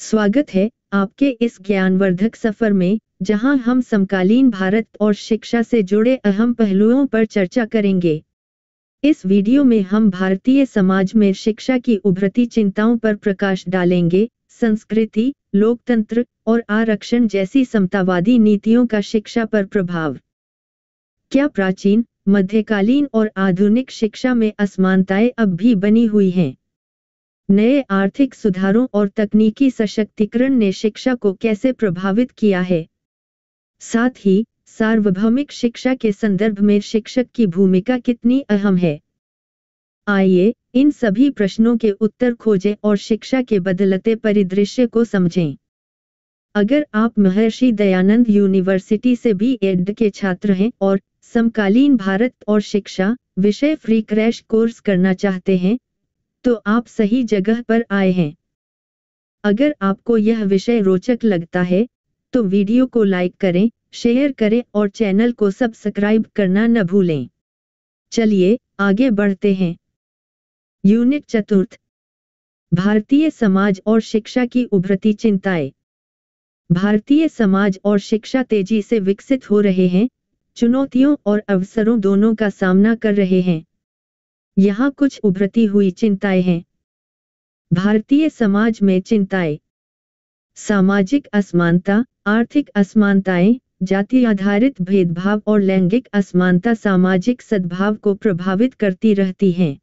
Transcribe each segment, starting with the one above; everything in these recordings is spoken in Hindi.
स्वागत है आपके इस ज्ञानवर्धक सफर में, जहां हम समकालीन भारत और शिक्षा से जुड़े अहम पहलुओं पर चर्चा करेंगे। इस वीडियो में हम भारतीय समाज में शिक्षा की उभरती चिंताओं पर प्रकाश डालेंगे। संस्कृति, लोकतंत्र और आरक्षण जैसी समतावादी नीतियों का शिक्षा पर प्रभाव। क्या प्राचीन, मध्यकालीन और आधुनिक शिक्षा में असमानताएं अब भी बनी हुई हैं? नए आर्थिक सुधारों और तकनीकी सशक्तिकरण ने शिक्षा को कैसे प्रभावित किया है? साथ ही सार्वभौमिक शिक्षा के संदर्भ में शिक्षक की भूमिका कितनी अहम है? आइए इन सभी प्रश्नों के उत्तर खोजें और शिक्षा के बदलते परिदृश्य को समझें। अगर आप महर्षि दयानंद यूनिवर्सिटी से बी.एड के छात्र हैं और समकालीन भारत और शिक्षा विषय फ्री क्रैश कोर्स करना चाहते हैं, तो आप सही जगह पर आए हैं। अगर आपको यह विषय रोचक लगता है, तो वीडियो को लाइक करें, शेयर करें और चैनल को सब्सक्राइब करना न भूलें। चलिए आगे बढ़ते हैं। यूनिट चतुर्थ, भारतीय समाज और शिक्षा की उभरती चिंताएं। भारतीय समाज और शिक्षा तेजी से विकसित हो रहे हैं, चुनौतियों और अवसरों दोनों का सामना कर रहे हैं। यहाँ कुछ उभरती हुई चिंताएं हैं। भारतीय समाज में चिंताएं। सामाजिक असमानता, आर्थिक असमानताएं, जाति आधारित भेदभाव और लैंगिक असमानता सामाजिक सद्भाव को प्रभावित करती रहती हैं।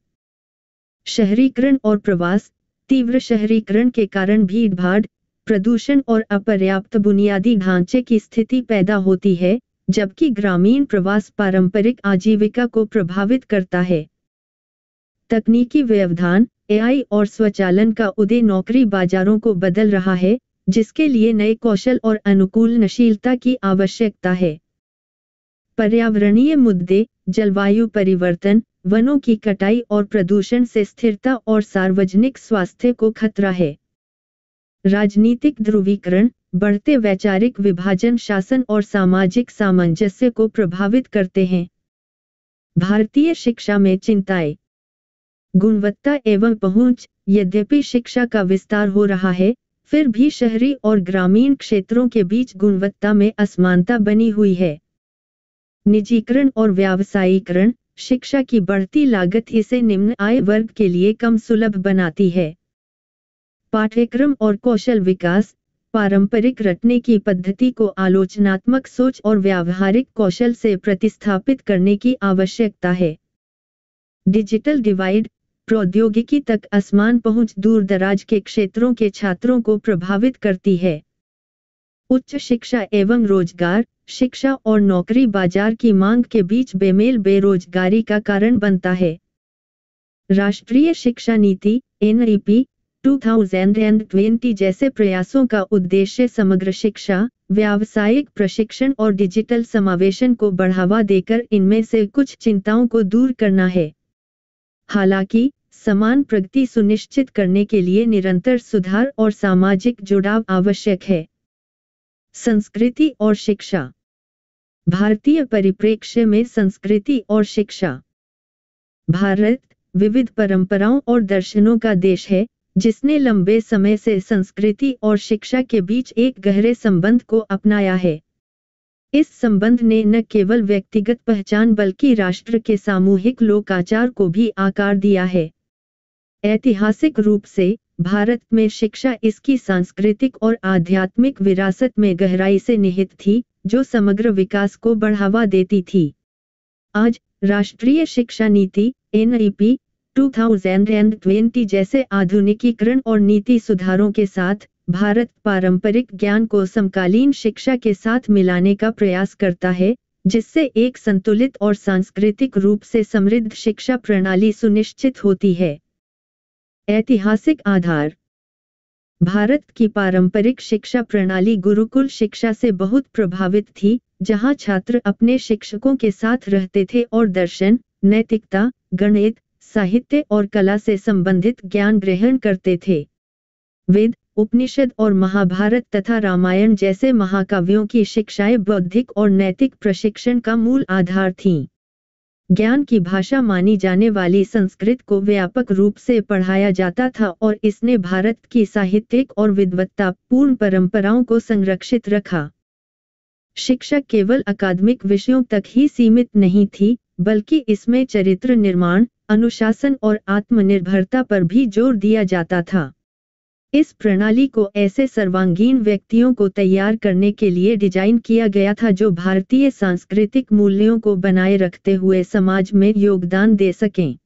शहरीकरण और प्रवास, तीव्र शहरीकरण के कारण भीड़भाड़, प्रदूषण और अपर्याप्त बुनियादी ढांचे की स्थिति पैदा होती है, जबकि ग्रामीण प्रवास पारंपरिक आजीविका को प्रभावित करता है। तकनीकी व्यवधान, एआई और स्वचालन का उदय नौकरी बाजारों को बदल रहा है, जिसके लिए नए कौशल और अनुकूलनशीलता की आवश्यकता है। पर्यावरणीय मुद्दे, जलवायु परिवर्तन, वनों की कटाई और प्रदूषण से स्थिरता और सार्वजनिक स्वास्थ्य को खतरा है। राजनीतिक ध्रुवीकरण, बढ़ते वैचारिक विभाजन शासन और सामाजिक सामंजस्य को प्रभावित करते हैं। भारतीय शिक्षा में चिंताएं। गुणवत्ता एवं पहुंच, यद्यपि शिक्षा का विस्तार हो रहा है, फिर भी शहरी और ग्रामीण क्षेत्रों के बीच गुणवत्ता में असमानता बनी हुई है। निजीकरण और व्यावसायीकरण, शिक्षा की बढ़ती लागत इसे निम्न आय वर्ग के लिए कम सुलभ बनाती है। पाठ्यक्रम और कौशल विकास, पारंपरिक रटने की पद्धति को आलोचनात्मक सोच और व्यावहारिक कौशल से प्रतिस्थापित करने की आवश्यकता है। डिजिटल डिवाइड, प्रौद्योगिकी तक असमान पहुंच दूर दराज के क्षेत्रों के छात्रों को प्रभावित करती है। उच्च शिक्षा एवं रोजगार, शिक्षा और नौकरी बाजार की मांग के बीच बेमेल बेरोजगारी का कारण बनता है। राष्ट्रीय शिक्षा नीति (NEP) 2020 जैसे प्रयासों का उद्देश्य समग्र शिक्षा, व्यावसायिक प्रशिक्षण और डिजिटल समावेशन को बढ़ावा देकर इनमें से कुछ चिंताओं को दूर करना है। हालांकि समान प्रगति सुनिश्चित करने के लिए निरंतर सुधार और सामाजिक जुड़ाव आवश्यक है। संस्कृति और शिक्षा। भारतीय परिप्रेक्ष्य में संस्कृति और शिक्षा। भारत विविध परंपराओं और दर्शनों का देश है, जिसने लंबे समय से संस्कृति और शिक्षा के बीच एक गहरे संबंध को अपनाया है। इस संबंध ने न केवल व्यक्तिगत पहचान बल्कि राष्ट्र के सामूहिक लोकाचार को भी आकार दिया है। ऐतिहासिक रूप से भारत में शिक्षा इसकी सांस्कृतिक और आध्यात्मिक विरासत में गहराई से निहित थी, जो समग्र विकास को बढ़ावा देती थी। आज राष्ट्रीय शिक्षा नीति (NEP) 2020 जैसे आधुनिकीकरण और नीति सुधारों के साथ भारत पारंपरिक ज्ञान को समकालीन शिक्षा के साथ मिलाने का प्रयास करता है, जिससे एक संतुलित और सांस्कृतिक रूप से समृद्ध शिक्षा प्रणाली सुनिश्चित होती है। ऐतिहासिक आधार। भारत की पारंपरिक शिक्षा प्रणाली गुरुकुल शिक्षा से बहुत प्रभावित थी, जहां छात्र अपने शिक्षकों के साथ रहते थे और दर्शन, नैतिकता, गणित, साहित्य और कला से संबंधित ज्ञान ग्रहण करते थे। वेद, उपनिषद और महाभारत तथा रामायण जैसे महाकाव्यों की शिक्षाएं बौद्धिक और नैतिक प्रशिक्षण का मूल आधार थीं। ज्ञान की भाषा मानी जाने वाली संस्कृत को व्यापक रूप से पढ़ाया जाता था और इसने भारत की साहित्यिक और विद्वत्तापूर्ण परंपराओं को संरक्षित रखा। शिक्षा केवल अकादमिक विषयों तक ही सीमित नहीं थी, बल्कि इसमें चरित्र निर्माण, अनुशासन और आत्मनिर्भरता पर भी जोर दिया जाता था। इस प्रणाली को ऐसे सर्वांगीण व्यक्तियों को तैयार करने के लिए डिजाइन किया गया था जो भारतीय सांस्कृतिक मूल्यों को बनाए रखते हुए समाज में योगदान दे सकें।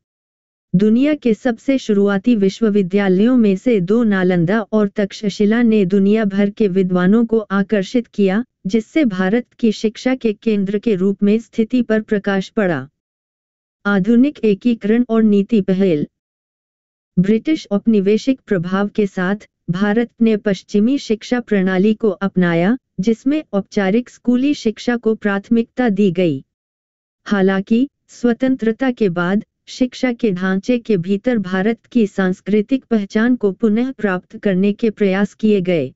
दुनिया के सबसे शुरुआती विश्वविद्यालयों में से दो, नालंदा और तक्षशिला, ने दुनिया भर के विद्वानों को आकर्षित किया, जिससे भारत की शिक्षा के केंद्र के रूप में स्थिति पर प्रकाश पड़ा। आधुनिक एकीकरण और नीति पहल। ब्रिटिश औपनिवेशिक प्रभाव के साथ भारत ने पश्चिमी शिक्षा प्रणाली को अपनाया, जिसमें औपचारिक स्कूली शिक्षा को प्राथमिकता दी गई। हालांकि स्वतंत्रता के बाद शिक्षा के ढांचे के भीतर भारत की सांस्कृतिक पहचान को पुनः प्राप्त करने के प्रयास किए गए।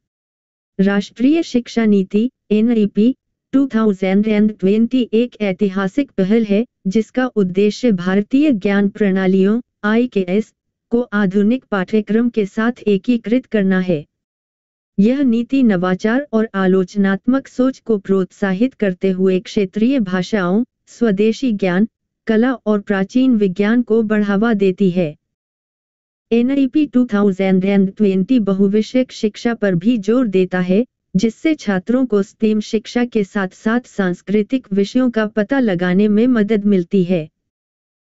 राष्ट्रीय शिक्षा नीति (NEP) 2020 एक ऐतिहासिक पहल है, जिसका उद्देश्य भारतीय ज्ञान प्रणालियों (IKS) को आधुनिक पाठ्यक्रम के साथ एकीकृत करना है। यह नीति नवाचार और आलोचनात्मक सोच को प्रोत्साहित करते हुए क्षेत्रीय भाषाओं, स्वदेशी ज्ञान, कला और प्राचीन विज्ञान को बढ़ावा देती है। NEP 2020 बहुविषयक शिक्षा पर भी जोर देता है, जिससे छात्रों को STEM शिक्षा के साथ साथ सांस्कृतिक विषयों का पता लगाने में मदद मिलती है।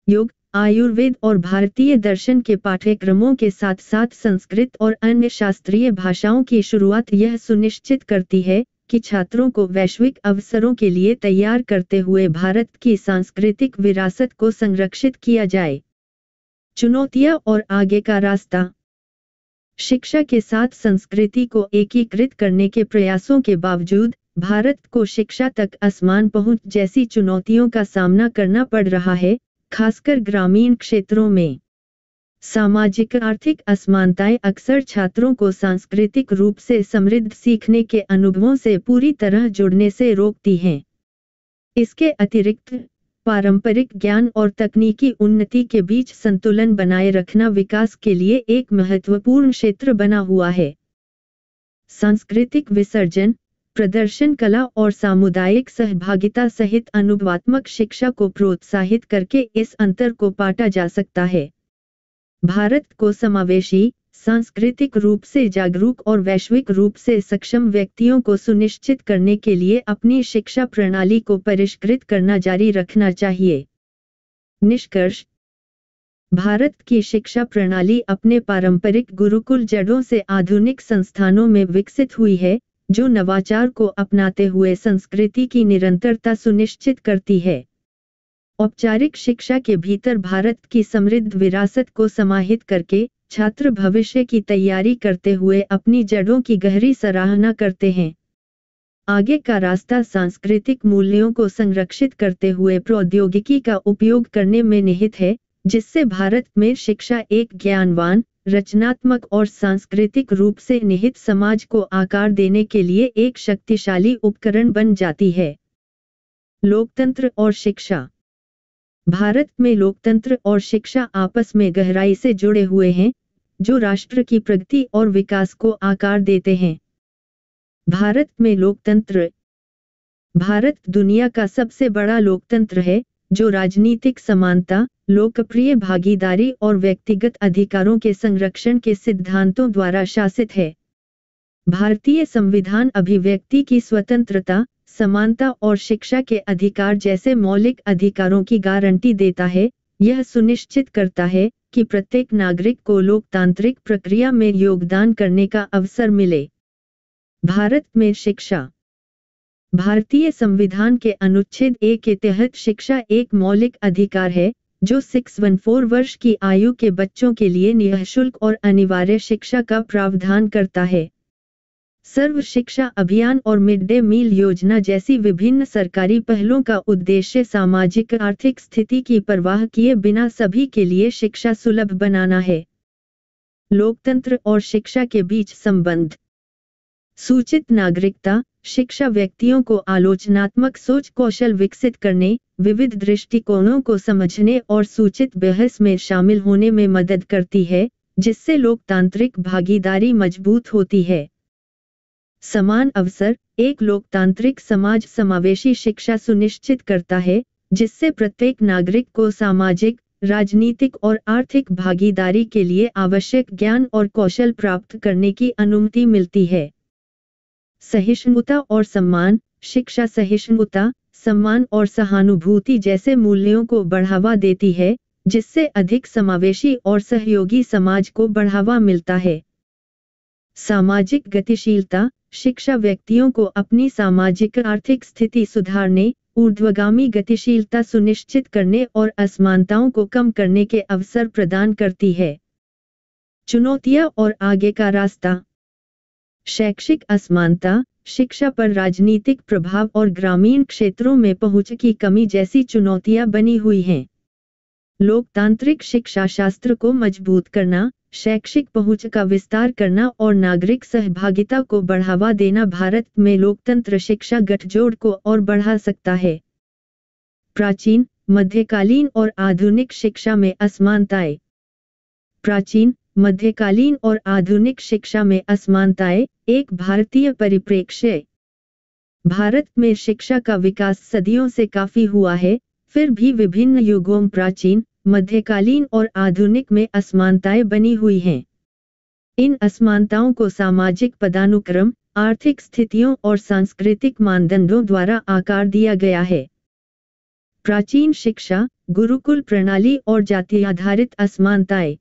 योग, आयुर्वेद और भारतीय दर्शन के पाठ्यक्रमों के साथ साथ संस्कृत और अन्य शास्त्रीय भाषाओं की शुरुआत यह सुनिश्चित करती है कि छात्रों को वैश्विक अवसरों के लिए तैयार करते हुए भारत की सांस्कृतिक विरासत को संरक्षित किया जाए। चुनौतियां और आगे का रास्ता। शिक्षा के साथ संस्कृति को एकीकृत करने के प्रयासों के बावजूद भारत को शिक्षा तक असमान पहुंच जैसी चुनौतियों का सामना करना पड़ रहा है, खासकर ग्रामीण क्षेत्रों में। सामाजिक आर्थिक असमानताएं अक्सर छात्रों को सांस्कृतिक रूप से समृद्ध सीखने के अनुभवों से पूरी तरह जुड़ने से रोकती हैं। इसके अतिरिक्त पारंपरिक ज्ञान और तकनीकी उन्नति के बीच संतुलन बनाए रखना विकास के लिए एक महत्वपूर्ण क्षेत्र बना हुआ है। सांस्कृतिक विसर्जन, प्रदर्शन कला और सामुदायिक सहभागिता सहित अनुभवात्मक शिक्षा को प्रोत्साहित करके इस अंतर को पाटा जा सकता है। भारत को समावेशी, सांस्कृतिक रूप से जागरूक और वैश्विक रूप से सक्षम व्यक्तियों को सुनिश्चित करने के लिए अपनी शिक्षा प्रणाली को परिष्कृत करना जारी रखना चाहिए। निष्कर्ष: भारत की शिक्षा प्रणाली अपने पारंपरिक गुरुकुल जड़ों से आधुनिक संस्थानों में विकसित हुई है, जो नवाचार को अपनाते हुए संस्कृति की निरंतरता सुनिश्चित करती है। औपचारिक शिक्षा के भीतर भारत की समृद्ध विरासत को समाहित करके छात्र भविष्य की तैयारी करते हुए अपनी जड़ों की गहरी सराहना करते हैं। आगे का रास्ता सांस्कृतिक मूल्यों को संरक्षित करते हुए प्रौद्योगिकी का उपयोग करने में निहित है, जिससे भारत में शिक्षा एक ज्ञानवान, रचनात्मक और सांस्कृतिक रूप से निहित समाज को आकार देने के लिए एक शक्तिशाली उपकरण बन जाती है। लोकतंत्र और शिक्षा। भारत में लोकतंत्र और शिक्षा आपस में गहराई से जुड़े हुए हैं, जो राष्ट्र की प्रगति और विकास को आकार देते हैं। भारत में लोकतंत्र। भारत दुनिया का सबसे बड़ा लोकतंत्र है, जो राजनीतिक समानता, लोकप्रिय भागीदारी और व्यक्तिगत अधिकारों के संरक्षण के सिद्धांतों द्वारा शासित है। भारतीय संविधान अभिव्यक्ति की स्वतंत्रता, समानता और शिक्षा के अधिकार जैसे मौलिक अधिकारों की गारंटी देता है। यह सुनिश्चित करता है कि प्रत्येक नागरिक को लोकतांत्रिक प्रक्रिया में योगदान करने का अवसर मिले। भारत में शिक्षा। भारतीय संविधान के अनुच्छेद 1 के तहत शिक्षा एक मौलिक अधिकार है, जो 614 वर्ष की आयु के बच्चों के लिए निःशुल्क और अनिवार्य शिक्षा का प्रावधान करता है। सर्व शिक्षा अभियान और मिड डे मील योजना जैसी विभिन्न सरकारी पहलों का उद्देश्य सामाजिक आर्थिक स्थिति की परवाह किए बिना सभी के लिए शिक्षा सुलभ बनाना है। लोकतंत्र और शिक्षा के बीच संबंध। सूचित नागरिकता शिक्षा व्यक्तियों को आलोचनात्मक सोच कौशल विकसित करने, विविध दृष्टिकोणों को समझने और सूचित बहस में शामिल होने में मदद करती है, जिससे लोकतांत्रिक भागीदारी मजबूत होती है। समान अवसर। एक लोकतांत्रिक समाज समावेशी शिक्षा सुनिश्चित करता है, जिससे प्रत्येक नागरिक को सामाजिक, राजनीतिक और आर्थिक भागीदारी के लिए आवश्यक ज्ञान और कौशल प्राप्त करने की अनुमति मिलती है। सहिष्णुता और सम्मान। शिक्षा सहिष्णुता, सम्मान और सहानुभूति जैसे मूल्यों को बढ़ावा देती है, जिससे अधिक समावेशी और सहयोगी समाज को बढ़ावा मिलता है। सामाजिक गतिशीलता। शिक्षा व्यक्तियों को अपनी सामाजिक आर्थिक स्थिति सुधारने, ऊर्ध्वगामी गतिशीलता सुनिश्चित करने और असमानताओं को कम करने के अवसर प्रदान करती है। चुनौतियां और आगे का रास्ता। शैक्षिक असमानता, शिक्षा पर राजनीतिक प्रभाव और ग्रामीण क्षेत्रों में पहुंच की कमी जैसी चुनौतियां बनी हुई हैं। लोकतांत्रिक शिक्षा शास्त्र को मजबूत करना, शैक्षिक पहुंच का विस्तार करना और नागरिक सहभागिता को बढ़ावा देना भारत में लोकतंत्र शिक्षा गठजोड़ को और बढ़ा सकता है। प्राचीन, मध्यकालीन और आधुनिक शिक्षा में असमानताएं। प्राचीन, मध्यकालीन और आधुनिक शिक्षा में असमानताएं। एक भारतीय परिप्रेक्ष्य। भारत में शिक्षा का विकास सदियों से काफी हुआ है, फिर भी विभिन्न युगों प्राचीन, मध्यकालीन और आधुनिक में असमानताएं बनी हुई हैं। इन असमानताओं को सामाजिक पदानुक्रम, आर्थिक स्थितियों और सांस्कृतिक मानदंडों द्वारा आकार दिया गया है। प्राचीन शिक्षा, गुरुकुल प्रणाली और जाति आधारित असमानताएं।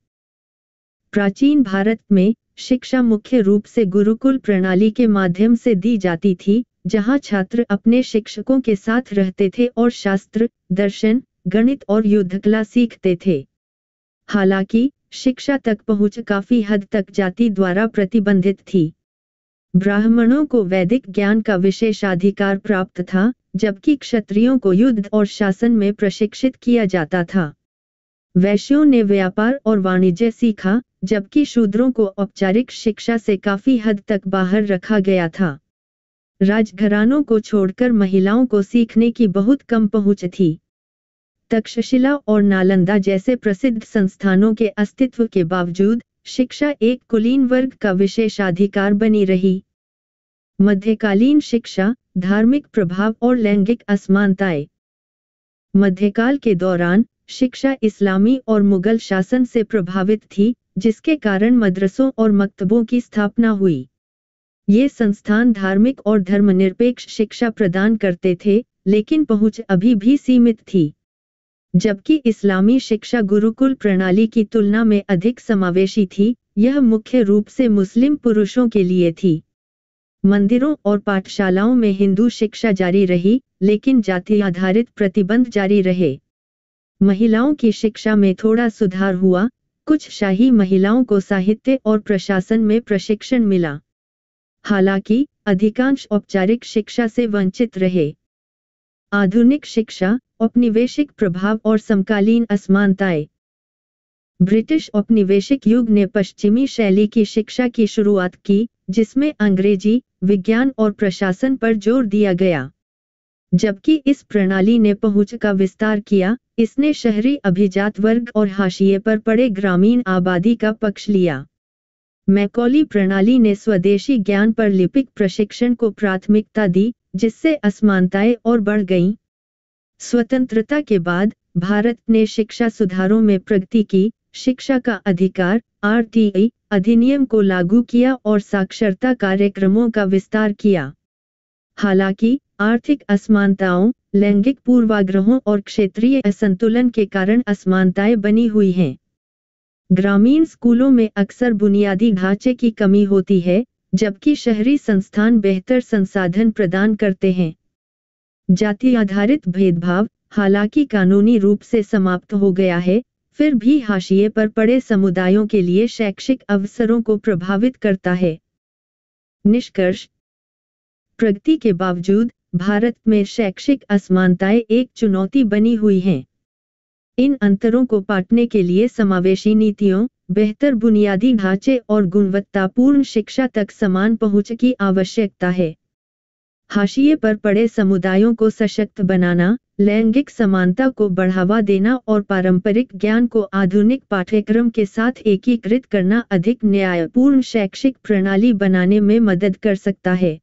प्राचीन भारत में शिक्षा मुख्य रूप से गुरुकुल प्रणाली के माध्यम से दी जाती थी, जहां छात्र अपने शिक्षकों के साथ रहते थे और शास्त्र, दर्शन, गणित और युद्धकला सीखते थे। हालांकि शिक्षा तक पहुंच काफी हद तक जाति द्वारा प्रतिबंधित थी। ब्राह्मणों को वैदिक ज्ञान का विशेषाधिकार प्राप्त था, जबकि क्षत्रियों को युद्ध और शासन में प्रशिक्षित किया जाता था। वैश्यों ने व्यापार और वाणिज्य सीखा, जबकि शूद्रों को औपचारिक शिक्षा से काफी हद तक बाहर रखा गया था। राजघरानों को छोड़कर महिलाओं को सीखने की बहुत कम पहुंच थी। तक्षशिला और नालंदा जैसे प्रसिद्ध संस्थानों के अस्तित्व के बावजूद शिक्षा एक कुलीन वर्ग का विशेषाधिकार बनी रही। मध्यकालीन शिक्षा, धार्मिक प्रभाव और लैंगिक असमानताएं। मध्यकाल के दौरान शिक्षा इस्लामी और मुगल शासन से प्रभावित थी, जिसके कारण मदरसों और मकतबों की स्थापना हुई। ये संस्थान धार्मिक और धर्मनिरपेक्ष शिक्षा प्रदान करते थे, लेकिन पहुंच अभी भी सीमित थी। जबकि इस्लामी शिक्षा गुरुकुल प्रणाली की तुलना में अधिक समावेशी थी, यह मुख्य रूप से मुस्लिम पुरुषों के लिए थी। मंदिरों और पाठशालाओं में हिंदू शिक्षा जारी रही, लेकिन जाति आधारित प्रतिबंध जारी रहे। महिलाओं की शिक्षा में थोड़ा सुधार हुआ, कुछ शाही महिलाओं को साहित्य और प्रशासन में प्रशिक्षण मिला। हालांकि अधिकांश औपचारिक शिक्षा से वंचित रहे। आधुनिक शिक्षा, औपनिवेशिक प्रभाव और समकालीन असमानताएं। ब्रिटिश औपनिवेशिक युग ने पश्चिमी शैली की शिक्षा की शुरुआत की, जिसमें अंग्रेजी, विज्ञान और प्रशासन पर जोर दिया गया। जबकि इस प्रणाली ने पहुंच का विस्तार किया, इसने शहरी अभिजात वर्ग और हाशिए पर पड़े ग्रामीण आबादी का पक्ष लिया। मैकॉली प्रणाली ने स्वदेशी ज्ञान पर लिपिक प्रशिक्षण को प्राथमिकता दी, जिससे असमानताएं और बढ़ गईं। स्वतंत्रता के बाद भारत ने शिक्षा सुधारों में प्रगति की, शिक्षा का अधिकार (RTI) अधिनियम को लागू किया और साक्षरता कार्यक्रमों का विस्तार किया। हालांकि आर्थिक असमानताओं, लैंगिक पूर्वाग्रहों और क्षेत्रीय असंतुलन के कारण असमानताएं बनी हुई हैं। ग्रामीण स्कूलों में अक्सर बुनियादी ढांचे की कमी होती है, जबकि शहरी संस्थान बेहतर संसाधन प्रदान करते हैं। जाति आधारित भेदभाव, हालांकि कानूनी रूप से समाप्त हो गया है, फिर भी हाशिए पर पड़े समुदायों के लिए शैक्षिक अवसरों को प्रभावित करता है। निष्कर्ष: प्रगति के बावजूद भारत में शैक्षिक असमानताएं एक चुनौती बनी हुई हैं। इन अंतरों को पाटने के लिए समावेशी नीतियों, बेहतर बुनियादी ढांचे और गुणवत्तापूर्ण शिक्षा तक समान पहुंच की आवश्यकता है। हाशिए पर पड़े समुदायों को सशक्त बनाना, लैंगिक समानता को बढ़ावा देना और पारंपरिक ज्ञान को आधुनिक पाठ्यक्रम के साथ एकीकृत करना अधिक न्यायपूर्ण शैक्षिक प्रणाली बनाने में मदद कर सकता है।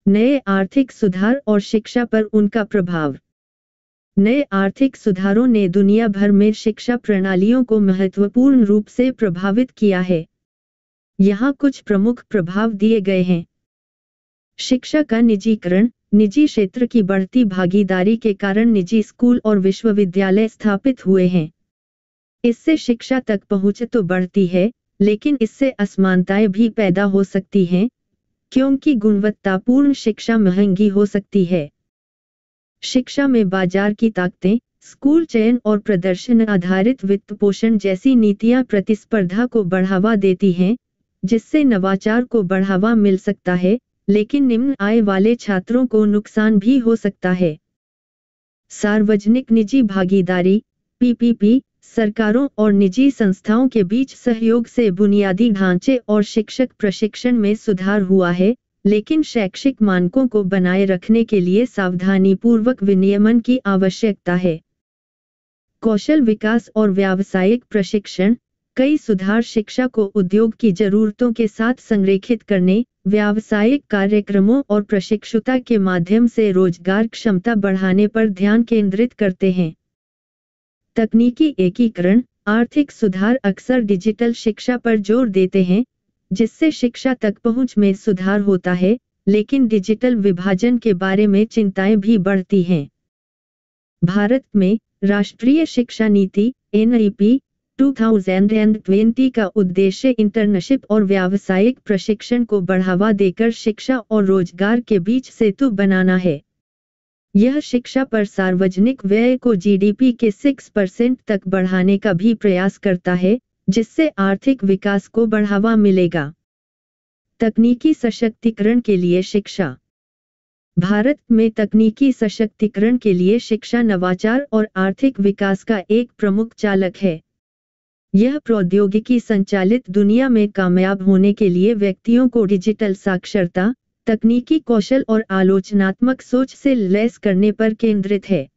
नए आर्थिक सुधार और शिक्षा पर उनका प्रभाव। नए आर्थिक सुधारों ने दुनिया भर में शिक्षा प्रणालियों को महत्वपूर्ण रूप से प्रभावित किया है। यहाँ कुछ प्रमुख प्रभाव दिए गए हैं। शिक्षा का निजीकरण। निजी क्षेत्र की बढ़ती भागीदारी के कारण निजी स्कूल और विश्वविद्यालय स्थापित हुए हैं। इससे शिक्षा तक पहुंच तो बढ़ती है, लेकिन इससे असमानताएं भी पैदा हो सकती हैं, क्योंकि गुणवत्तापूर्ण शिक्षा महंगी हो सकती है। शिक्षा में बाजार की ताकतें। स्कूल चयन और प्रदर्शन आधारित वित्त पोषण जैसी नीतियां प्रतिस्पर्धा को बढ़ावा देती हैं, जिससे नवाचार को बढ़ावा मिल सकता है, लेकिन निम्न आय वाले छात्रों को नुकसान भी हो सकता है। सार्वजनिक निजी भागीदारी (पीपीपी) सरकारों और निजी संस्थाओं के बीच सहयोग से बुनियादी ढांचे और शिक्षक प्रशिक्षण में सुधार हुआ है, लेकिन शैक्षिक मानकों को बनाए रखने के लिए सावधानीपूर्वक विनियमन की आवश्यकता है। कौशल विकास और व्यावसायिक प्रशिक्षण। कई सुधार शिक्षा को उद्योग की जरूरतों के साथ संरेखित करने, व्यावसायिक कार्यक्रमों और प्रशिक्षुता के माध्यम से रोजगार क्षमता बढ़ाने पर ध्यान केंद्रित करते हैं। तकनीकी एकीकरण। आर्थिक सुधार अक्सर डिजिटल शिक्षा पर जोर देते हैं, जिससे शिक्षा तक पहुंच में सुधार होता है, लेकिन डिजिटल विभाजन के बारे में चिंताएं भी बढ़ती हैं। भारत में राष्ट्रीय शिक्षा नीति (NEP) 2020 का उद्देश्य इंटर्नशिप और व्यावसायिक प्रशिक्षण को बढ़ावा देकर शिक्षा और रोजगार के बीच सेतु बनाना है। यह शिक्षा पर सार्वजनिक व्यय को GDP के 6% तक बढ़ाने का भी प्रयास करता है, जिससे आर्थिक विकास को बढ़ावा मिलेगा। तकनीकी सशक्तिकरण के लिए शिक्षा। भारत में तकनीकी सशक्तिकरण के लिए शिक्षा नवाचार और आर्थिक विकास का एक प्रमुख चालक है। यह प्रौद्योगिकी संचालित दुनिया में कामयाब होने के लिए व्यक्तियों को डिजिटल साक्षरता, तकनीकी कौशल और आलोचनात्मक सोच से लैस करने पर केंद्रित है।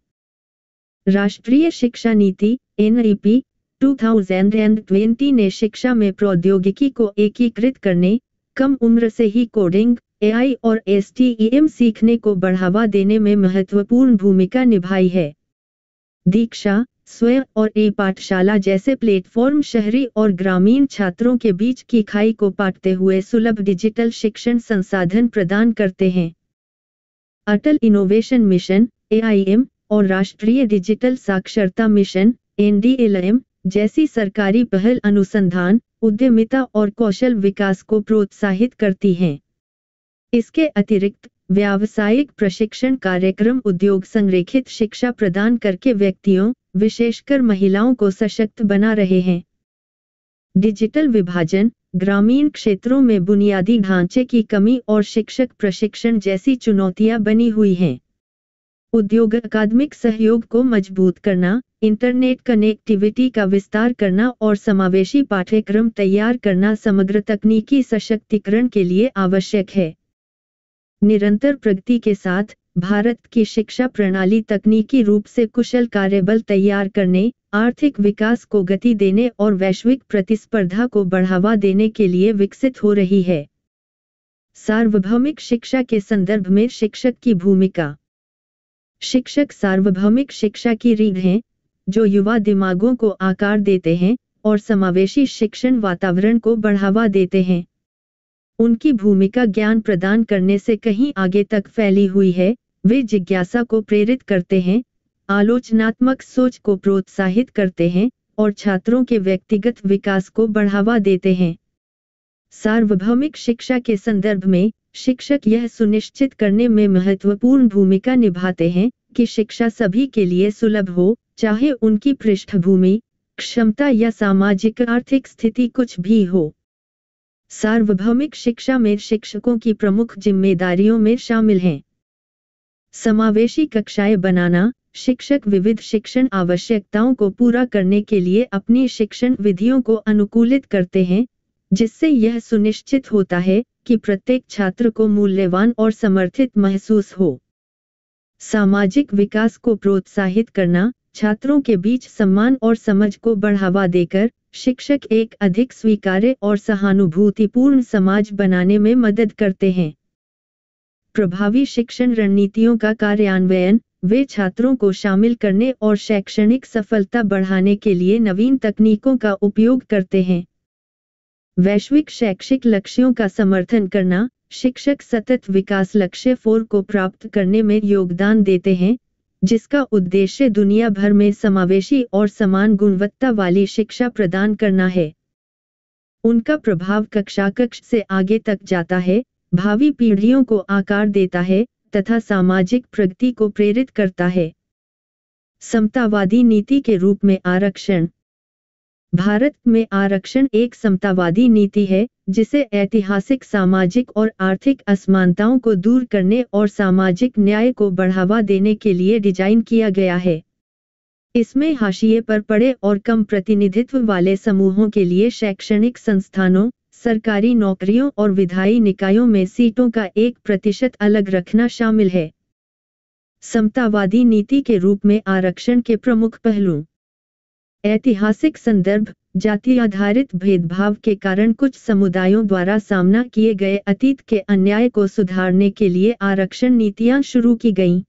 राष्ट्रीय शिक्षा नीति (NEP) 2020 ने शिक्षा में प्रौद्योगिकी को एकीकृत करने, कम उम्र से ही कोडिंग, AI और STEM सीखने को बढ़ावा देने में महत्वपूर्ण भूमिका निभाई है। दीक्षा, स्वयं और पाठशाला जैसे प्लेटफॉर्म शहरी और ग्रामीण छात्रों के बीच की खाई को पाटते हुए सुलभ डिजिटल शिक्षण संसाधन प्रदान करते हैं। अटल इनोवेशन मिशन (AIM) और राष्ट्रीय डिजिटल साक्षरता मिशन (NDLM) जैसी सरकारी पहल अनुसंधान, उद्यमिता और कौशल विकास को प्रोत्साहित करती हैं। इसके अतिरिक्त व्यावसायिक प्रशिक्षण कार्यक्रम उद्योग संरेखित शिक्षा प्रदान करके व्यक्तियों, विशेषकर महिलाओं को सशक्त बना रहे हैं। डिजिटल विभाजन। ग्रामीण क्षेत्रों में बुनियादी ढांचे की कमी और शिक्षक प्रशिक्षण जैसी चुनौतियां बनी हुई हैं। उद्योग अकादमिक सहयोग को मजबूत करना, इंटरनेट कनेक्टिविटी का विस्तार करना और समावेशी पाठ्यक्रम तैयार करना समग्र तकनीकी सशक्तिकरण के लिए आवश्यक है। निरंतर प्रगति के साथ भारत की शिक्षा प्रणाली तकनीकी रूप से कुशल कार्यबल तैयार करने, आर्थिक विकास को गति देने और वैश्विक प्रतिस्पर्धा को बढ़ावा देने के लिए विकसित हो रही है। सार्वभौमिक शिक्षा के संदर्भ में शिक्षक की भूमिका। शिक्षक सार्वभौमिक शिक्षा की रीढ़ हैं, जो युवा दिमागों को आकार देते हैं और समावेशी शिक्षण वातावरण को बढ़ावा देते हैं। उनकी भूमिका ज्ञान प्रदान करने से कहीं आगे तक फैली हुई है। वे जिज्ञासा को प्रेरित करते हैं, आलोचनात्मक सोच को प्रोत्साहित करते हैं और छात्रों के व्यक्तिगत विकास को बढ़ावा देते हैं। सार्वभौमिक शिक्षा के संदर्भ में शिक्षक यह सुनिश्चित करने में महत्वपूर्ण भूमिका निभाते हैं कि शिक्षा सभी के लिए सुलभ हो, चाहे उनकी पृष्ठभूमि, क्षमता या सामाजिक आर्थिक स्थिति कुछ भी हो। सार्वभौमिक शिक्षा में शिक्षकों की प्रमुख जिम्मेदारियों में शामिल हैं। समावेशी कक्षाएं बनाना। शिक्षक विविध शिक्षण आवश्यकताओं को पूरा करने के लिए अपनी शिक्षण विधियों को अनुकूलित करते हैं, जिससे यह सुनिश्चित होता है कि प्रत्येक छात्र को मूल्यवान और समर्थित महसूस हो। सामाजिक विकास को प्रोत्साहित करना, छात्रों के बीच सम्मान और समझ को बढ़ावा देकर शिक्षक एक अधिक स्वीकार्य और सहानुभूतिपूर्ण समाज बनाने में मदद करते हैं। प्रभावी शिक्षण रणनीतियों का कार्यान्वयन, वे छात्रों को शामिल करने और शैक्षणिक सफलता बढ़ाने के लिए नवीन तकनीकों का उपयोग करते हैं। वैश्विक शैक्षिक लक्ष्यों का समर्थन करना, शिक्षक सतत विकास लक्ष्य 4 को प्राप्त करने में योगदान देते हैं, जिसका उद्देश्य दुनिया भर में समावेशी और समान गुणवत्ता वाली शिक्षा प्रदान करना है। उनका प्रभाव कक्षा से आगे तक जाता है, भावी पीढ़ियों को आकार देता है तथा सामाजिक प्रगति को प्रेरित करता है। समतावादी नीति के रूप में आरक्षण। भारत में आरक्षण एक समतावादी नीति है, जिसे ऐतिहासिक सामाजिक और आर्थिक असमानताओं को दूर करने और सामाजिक न्याय को बढ़ावा देने के लिए डिजाइन किया गया है। इसमें हाशिए पर पड़े और कम प्रतिनिधित्व वाले समूहों के लिए शैक्षणिक संस्थानों, सरकारी नौकरियों और विधायी निकायों में सीटों का 1% अलग रखना शामिल है। समतावादी नीति के रूप में आरक्षण के प्रमुख पहलू। ऐतिहासिक संदर्भ, जाति आधारित भेदभाव के कारण कुछ समुदायों द्वारा सामना किए गए अतीत के अन्याय को सुधारने के लिए आरक्षण नीतियां शुरू की गईं।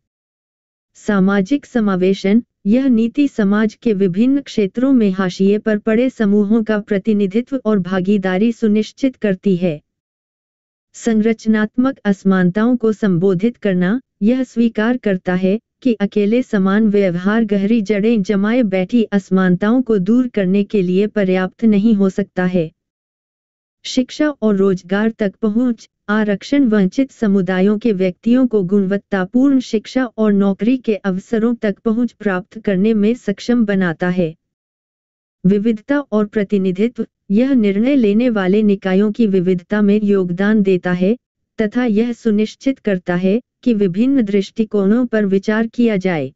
सामाजिक समावेशन, यह नीति समाज के विभिन्न क्षेत्रों में हाशिए पर पड़े समूहों का प्रतिनिधित्व और भागीदारी सुनिश्चित करती है। संरचनात्मक असमानताओं को संबोधित करना, यह स्वीकार करता है कि अकेले समान व्यवहार गहरी जड़ें जमाए बैठी असमानताओं को दूर करने के लिए पर्याप्त नहीं हो सकता है। शिक्षा और रोजगार तक पहुंच, आरक्षण वंचित समुदायों के व्यक्तियों को गुणवत्तापूर्ण शिक्षा और नौकरी के अवसरों तक पहुंच प्राप्त करने में सक्षम बनाता है। विविधता और प्रतिनिधित्व, यह निर्णय लेने वाले निकायों की विविधता में योगदान देता है तथा यह सुनिश्चित करता है कि विभिन्न दृष्टिकोणों पर विचार किया जाए।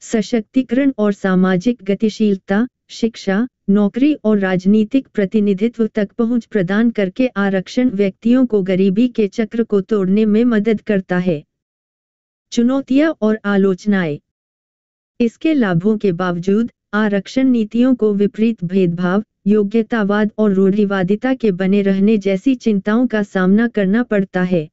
सशक्तिकरण और सामाजिक गतिशीलता, शिक्षा, नौकरी और राजनीतिक प्रतिनिधित्व तक पहुंच प्रदान करके आरक्षण व्यक्तियों को गरीबी के चक्र को तोड़ने में मदद करता है। चुनौतियां और आलोचनाएं। इसके लाभों के बावजूद आरक्षण नीतियों को विपरीत भेदभाव, योग्यतावाद और रूढ़िवादिता के बने रहने जैसी चिंताओं का सामना करना पड़ता है।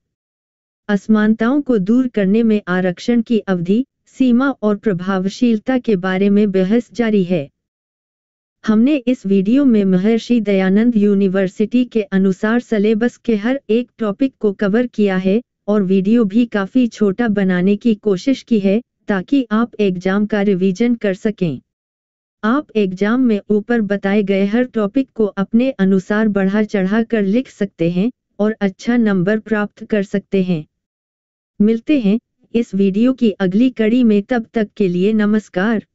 असमानताओं को दूर करने में आरक्षण की अवधि, सीमा और प्रभावशीलता के बारे में बहस जारी है। हमने इस वीडियो में महर्षि दयानंद यूनिवर्सिटी के अनुसार सिलेबस के हर एक टॉपिक को कवर किया है और वीडियो भी काफी छोटा बनाने की कोशिश की है ताकि आप एग्जाम का रिवीजन कर सकें। आप एग्जाम में ऊपर बताए गए हर टॉपिक को अपने अनुसार बढ़ा चढ़ा कर लिख सकते हैं और अच्छा नंबर प्राप्त कर सकते हैं। मिलते हैं इस वीडियो की अगली कड़ी में, तब तक के लिए नमस्कार।